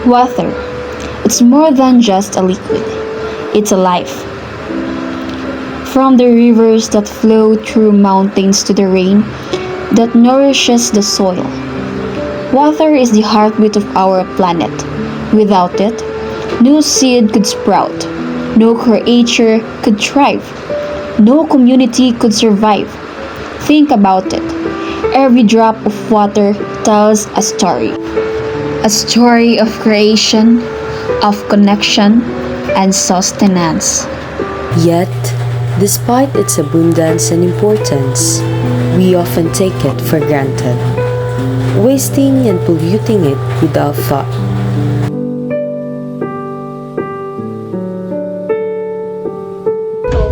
Water. It's more than just a liquid. It's a life. From the rivers that flow through mountains to the rain that nourishes the soil. Water is the heartbeat of our planet. Without it, no seed could sprout, no creature could thrive, no community could survive. Think about it. Every drop of water tells a story. A story of creation, of connection, and sustenance. Yet, despite its abundance and importance, we often take it for granted, wasting and polluting it without thought.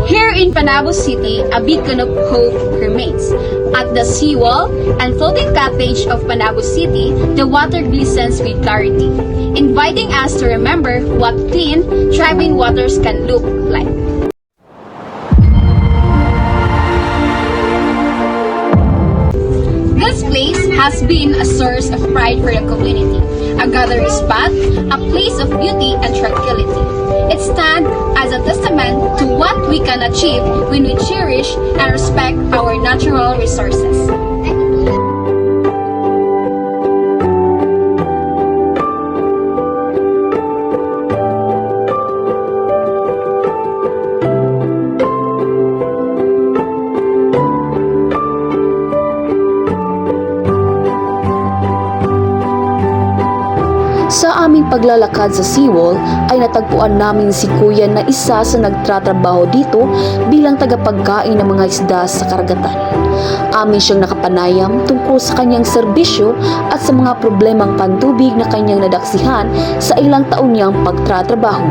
Here in Panabo City, a beacon of hope remains. At the seawall and floating cottage of Panabo City, the water glistens with clarity, inviting us to remember what clean, thriving waters can look like. This place has been a source of pride for the community, a gathering spot, a place of beauty and tranquility. It stands as a testament to what we can achieve when we cherish and respect our natural resources. Sa aming paglalakad sa seawall ay natagpuan namin si Kuya na isa sa nagtatrabaho dito bilang tagapagkain ng mga isda sa karagatan. Amin siyang nakapanayam tungkol sa kanyang serbisyo at sa mga problemang pantubig na kanyang nadaksihan sa ilang taon niyang pagtatrabaho.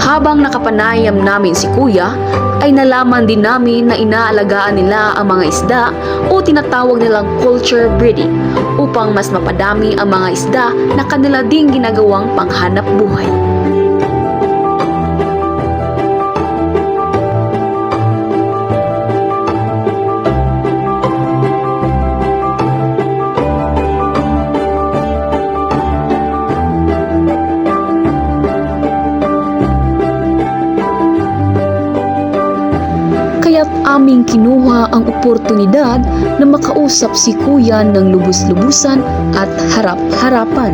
Habang nakapanayam namin si Kuya, ay nalaman din namin na inaalagaan nila ang mga isda o tinatawag nilang culture breeding upang mas mapadami ang mga isda na kanila ding ginagawang panghanap buhay. Kaya't aming kinuha ang oportunidad na makausap si Kuya ng lubos-lubusan at harap-harapan.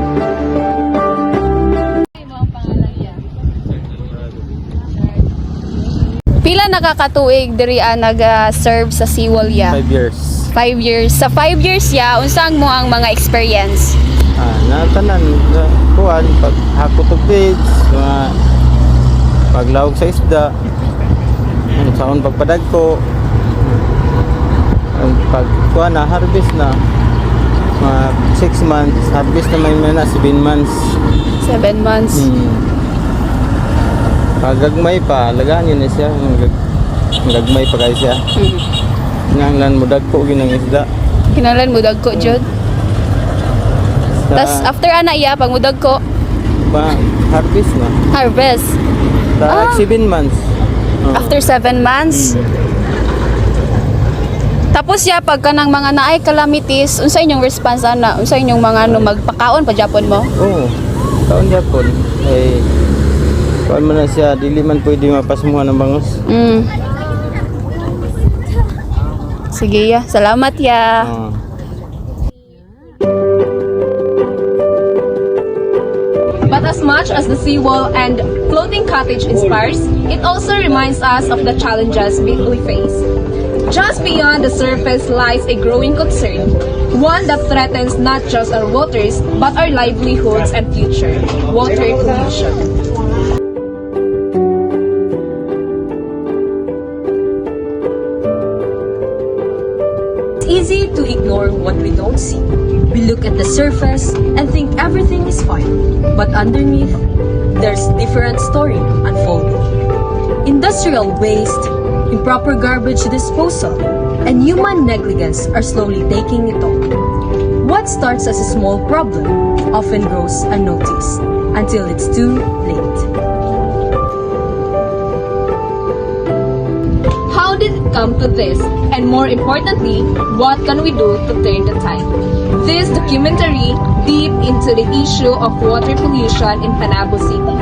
Pila nakakatuig diri nag-serve sa seawall ya? 5 years. 5 years. Sa 5 years ya, unsang mo ang mga experience? Natanan, kuhan, paghakot og fish, mga paglawag sa isda, saon pagpadagko, ang pagkuhan na, harvest na, mga 6 months, harvest na may na 7 months. 7 months. Pagagmay pa, lagaan yun na siya, gagmay pa kayo siya. Nganglan mo dagko, ginang isda. Hinalan mo dagko, Jud. Tas after ana iya pag mudag ko, Harvest na. harvest. 7 months. After 7 months. Tapos ya pagka ng mga naay calamities, unsa inyong response ana? Unsa inyong mga magpakaon pa Japon mo? Oo. Taon Japon. Eh, kuan man na siya, dili man pwede mapasmuhan ng bangus. Sige ya, salamat ya. But as much as the seawall and floating cottage inspires, it also reminds us of the challenges we face. Just beyond the surface lies a growing concern, one that threatens not just our waters, but our livelihoods and future: water pollution. It's easy to ignore what we don't see. We look at the surface and think everything is fine, but underneath, there's different story unfolding. Industrial waste, improper garbage disposal, and human negligence are slowly taking it all. What starts as a small problem often grows unnoticed until it's too late. How did it come to this? And more importantly, what can we do to turn the tide? This documentary deep into the issue of water pollution in Panabo City.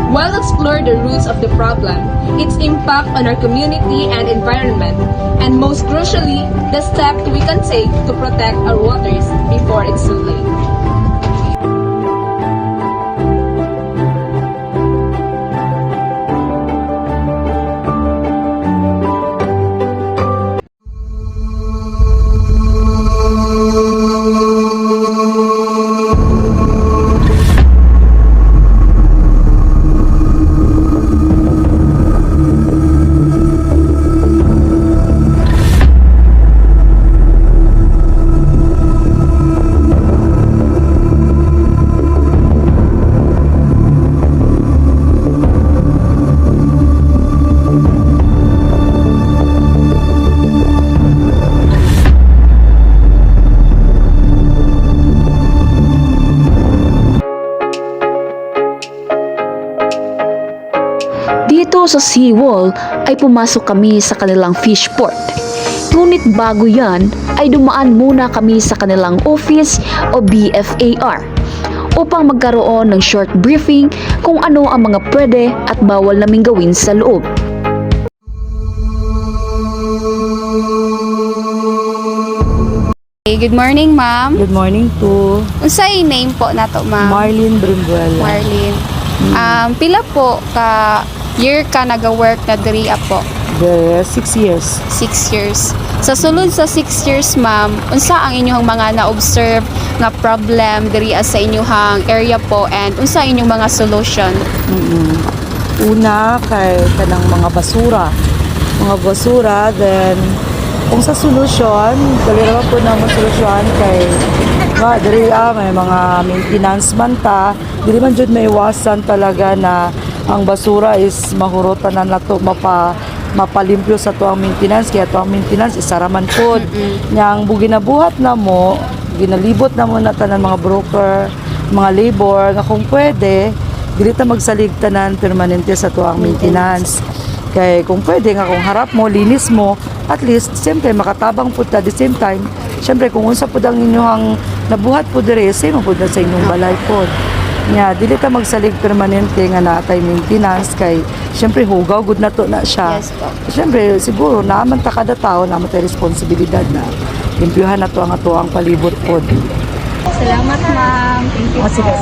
While explore the roots of the problem, its impact on our community and environment, and most crucially, the steps we can take to protect our waters before it's too late. Dito sa seawall ay pumasok kami sa kanilang fish port. Ngunit bago yan ay dumaan muna kami sa kanilang office o BFAR upang magkaroon ng short briefing kung ano ang mga pwede at bawal naming gawin sa loob. Good morning, ma'am. Good morning to Unsay name po nato, ma'am? Marlene Brimbuela. Marlene. Pila po ka year ka naga-work na diri po? The 6 years. 6 years. Sa sulod sa 6 years, ma'am, unsa ang inyong mga na-observe nga problem diri sa inyong area po and unsa inyong mga solution? Una kay kanang mga basura. Mga basura, then kung sa solusyon, dali naman po na solusyon kay nga diri may mga maintenance man ta, dili man jud maiwasan talaga na ang basura is mahurotan na nato mapalimpyo sa tuang maintenance, kaya tuang maintenance isaraman po nyang ginabuhat na mo, ginalibot na mo na tanan mga broker, mga labor nga kung pwede dili ta magsalig tanan permanente sa tuang maintenance. Kay kung pwede nga kung harap mo, linis mo, at least siyempre makatabang po ta. At the same time, siyempre kung unsa po ang inyong nabuhat po dire, same po na sa inyong balay po. Nya, dili ta magsalig permanente nga natay maintenance kay siyempre hugaw gud na to na siya. Yes po. Siyempre siguro naman ta kada tao naman tay responsibilidad na limpyuhan na to ang ato ang palibot po. Salamat, ma'am. Thank you. Sige,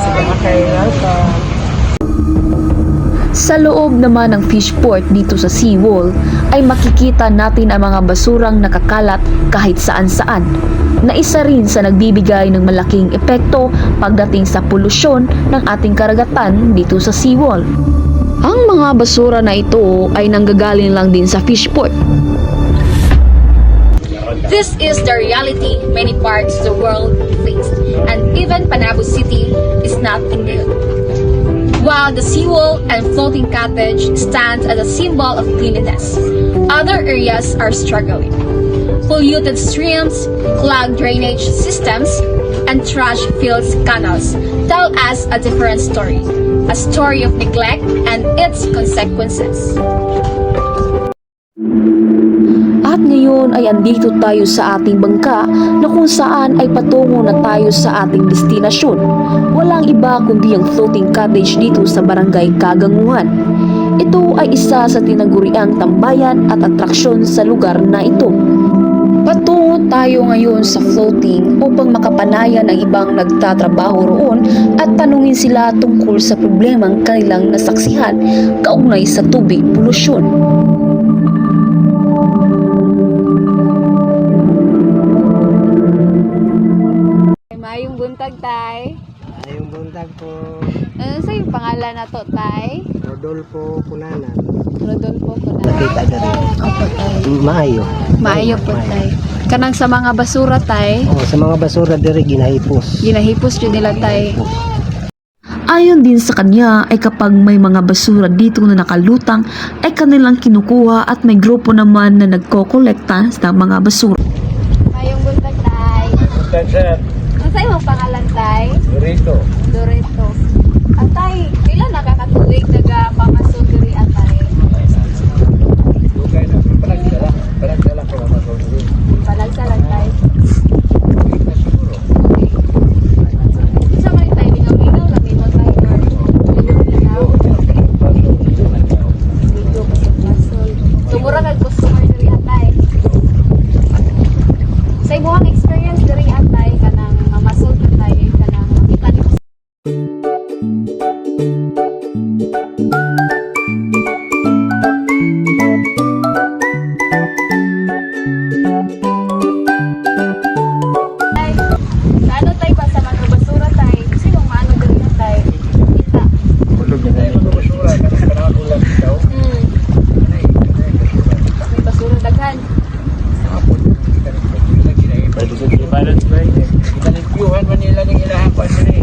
welcome. Sa loob naman ng fish port dito sa seawall ay makikita natin ang mga basurang nakakalat kahit saan-saan na isa rin sa nagbibigay ng malaking epekto pagdating sa polusyon ng ating karagatan dito sa seawall. Ang mga basura na ito ay nanggagaling lang din sa fish port. This is the reality many parts of the world face, and even Panabo City is not immune. While the seawall and floating cottage stand as a symbol of cleanliness, other areas are struggling. Polluted streams, clogged drainage systems, and trash-filled canals tell us a different story, a story of neglect and its consequences. At ngayon ay andito tayo sa ating bangka na kung saan ay patungo na tayo sa ating destinasyon. Walang iba kundi ang floating cottage dito sa barangay Kaganguhan. Ito ay isa sa tinaguriang tambayan at atraksyon sa lugar na ito. Patungo tayo ngayon sa floating upang makapanayan ang ibang nagtatrabaho roon at tanungin sila tungkol sa problemang kanilang nasaksihan kaugnay sa tubig polusyon. Mayong buntag, tay. Ayong buntag po, Ano sa yung pangalan na to, tay? Rodolfo Punanan. Rodolfo ko na. Nakita na rin. Maayo. Maayo po, tay. Kanang sa mga basura, tay. Oh, sa mga basura diri ginahipos. Ginahipos yun nila, tay. Ayon din sa kanya ay kapag may mga basura dito na nakalutang ay kanilang kinukuha at may grupo naman na nagkokolekta sa mga basura. Mayong buntag, tay. Ano sa yung pangalan, tay? Dorito. Dorito. Atay, pila nakakatuig nagapamaso diri atay? Palagsalag tay. experience diri atay kanang mamasol atay kanang makita nimo sa ano tay ba sa mga basura tay sino maano diri atay kita. May basura daghan. Pinalimpyuhan man nila ng ilahan pa sila eh.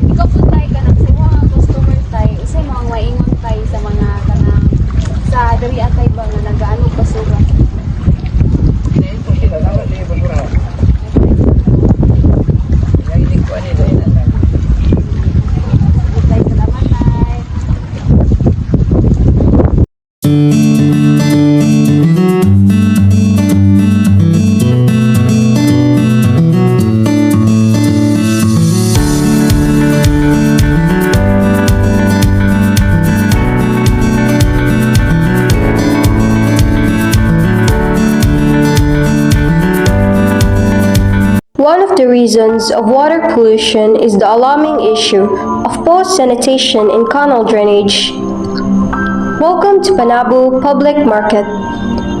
Ikaw po tayo ka ng sa mga customer tayo, isa mga maingon tayo sa mga kanang sa diri atay ba nga nagaano basura. Pinalimpo sila, dapat nila basura. Pinalimpyuhan nila ilahan. Tayo salamat tayo. One of the reasons of water pollution is the alarming issue of poor sanitation and canal drainage. Welcome to Panabo Public Market,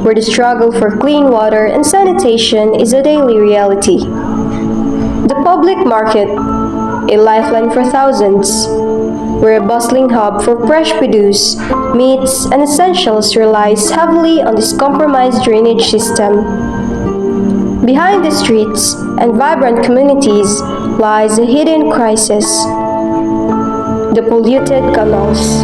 where the struggle for clean water and sanitation is a daily reality. The public market, a lifeline for thousands, where a bustling hub for fresh produce, meats, and essentials relies heavily on this compromised drainage system. Behind the streets and vibrant communities lies a hidden crisis: the polluted canals.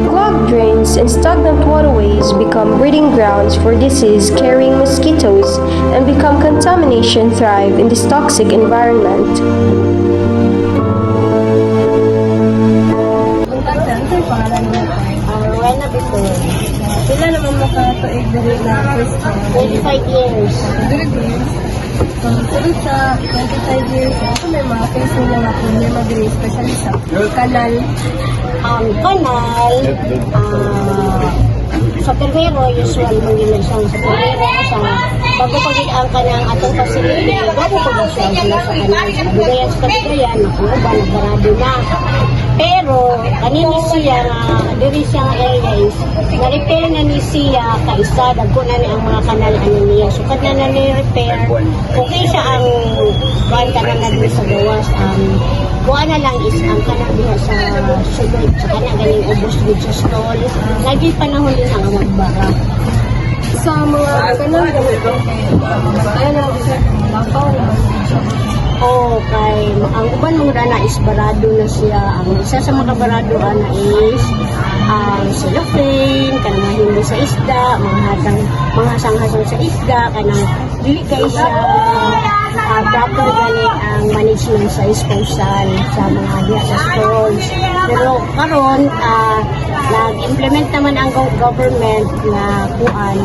Clogged drains and stagnant waterways become breeding grounds for disease-carrying mosquitoes and become contamination thrive in this toxic environment. Rowena before. Sila naman makatuig dali na first time. 25 years. Sunod sa 25 years, ako may mga face nila na problema dili, especially sa kanal. Kanal, sa permero, usual mong ginagsan sa permero sa bago pag ang kanang atong facility, bago pag siya sila sa kanal. Bugayan sa katigayan, nakuha, nagbarado na. Pero, kanini siya nga, diri siya nga area is, na-repair na ni siya, kaisa, dagko na ni ang mga kanal ano niya. So, kada na ni-repair, okay siya ang kuhan kanal na dito sa gawas. Kuha na lang is ang kanal diha sa sugar, sa kanal galing ubos dito sa stall. Lagi panahon din ang magbara. Sa mga kanal, ganito. Ayun na, lakaw na. Oh, kay ang uban mga na is barado na siya. Ang isa sa mga barado na is ang cellophane, kanang hindi sa isda, mga hasang-hasang sa isda, kanang dili kay siya proper gani ang management sa disposal sa mga diha sa stores. Pero karon nag-implement naman ang government na kuan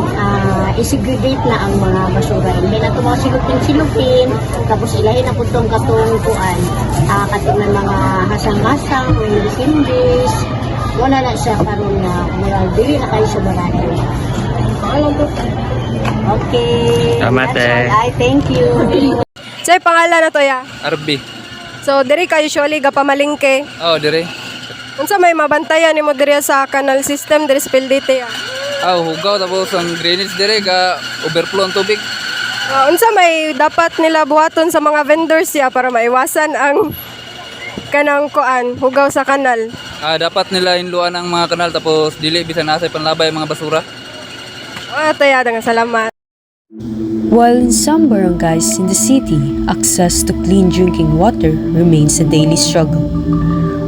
i-segregate na ang mga basura. Hindi na ito mga silupin-silupin, tapos ilahin na po itong katong kuan katong ng mga hasang-hasang o hindi-hindis. Wala na siya karon na dili na kayo sa barado. Alam po. Okay. Salamat, That's all. Thank you. Say pangalan na to ya. RB. So diri ka usually ga pamalingke. Oh, dire. Unsa may mabantayan nimo diri sa canal system diri sa Pildite ya? Hugaw tapos ang drainage dire ka overflow ang tubig. Unsa may dapat nila buhaton sa mga vendors ya para maiwasan ang kanang kuan hugaw sa kanal? Dapat nila inluan ang mga kanal tapos dili bisan nasa panlabay ang mga basura. Taya nga salamat. While in some barangays in the city, access to clean drinking water remains a daily struggle.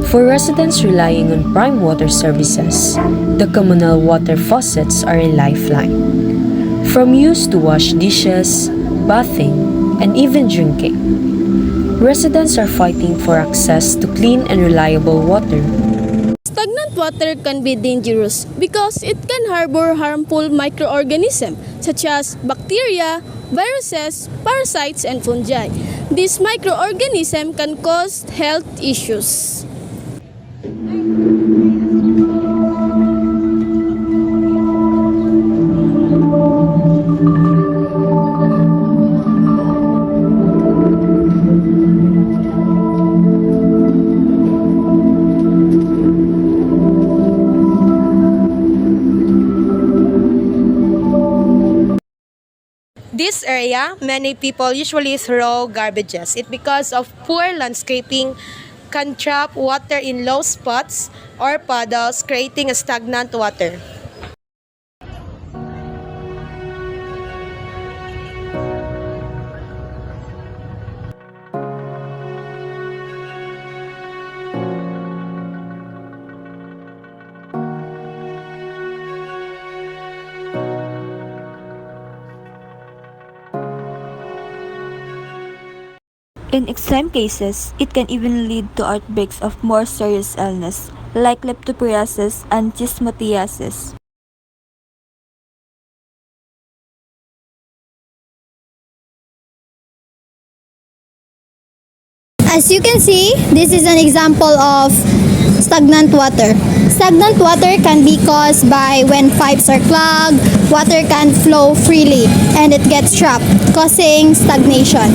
For residents relying on prime water services, the communal water faucets are a lifeline. From use to wash dishes, bathing, and even drinking, residents are fighting for access to clean and reliable water. Stagnant water can be dangerous because it can harbor harmful microorganisms such as bacteria, viruses, parasites, and fungi. These microorganisms can cause health issues. this area, many people usually throw garbages. It because of poor landscaping can trap water in low spots or puddles, creating a stagnant water. In extreme cases, it can even lead to outbreaks of more serious illness like leptospirosis and chismotiasis. As you can see, this is an example of stagnant water. Stagnant water can be caused by when pipes are clogged, water can't flow freely, and it gets trapped, causing stagnation.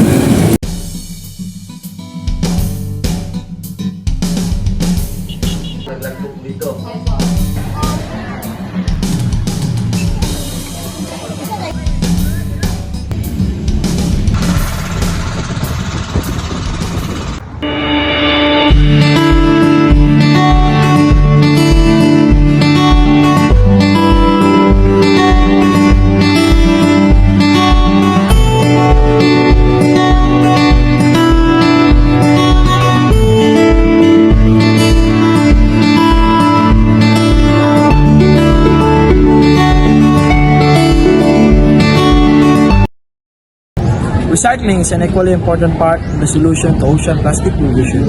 Recycling is an equally important part of the solution to ocean plastic pollution.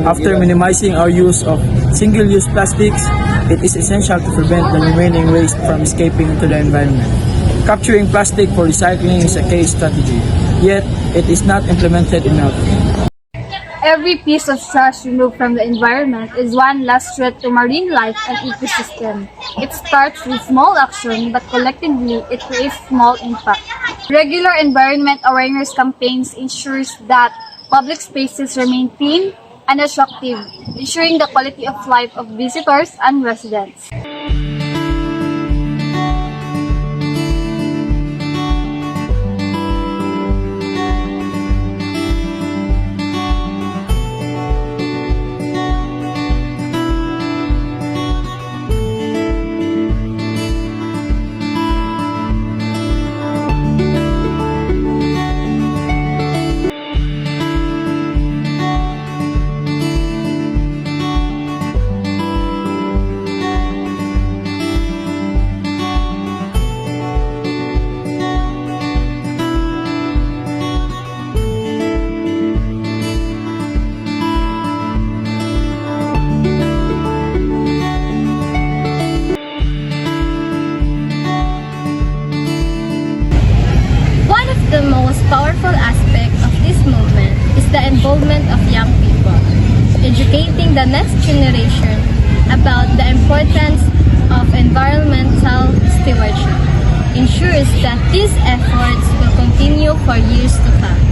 After minimizing our use of single-use plastics, it is essential to prevent the remaining waste from escaping into the environment. Capturing plastic for recycling is a key strategy, yet it is not implemented enough. Every piece of trash removed from the environment is one less threat to marine life and ecosystem. It starts with small action, but collectively it creates small impact. Regular environment awareness campaigns ensures that public spaces remain clean and attractive, ensuring the quality of life of visitors and residents. The most powerful aspect of this movement is the involvement of young people. Educating the next generation about the importance of environmental stewardship ensures that these efforts will continue for years to come.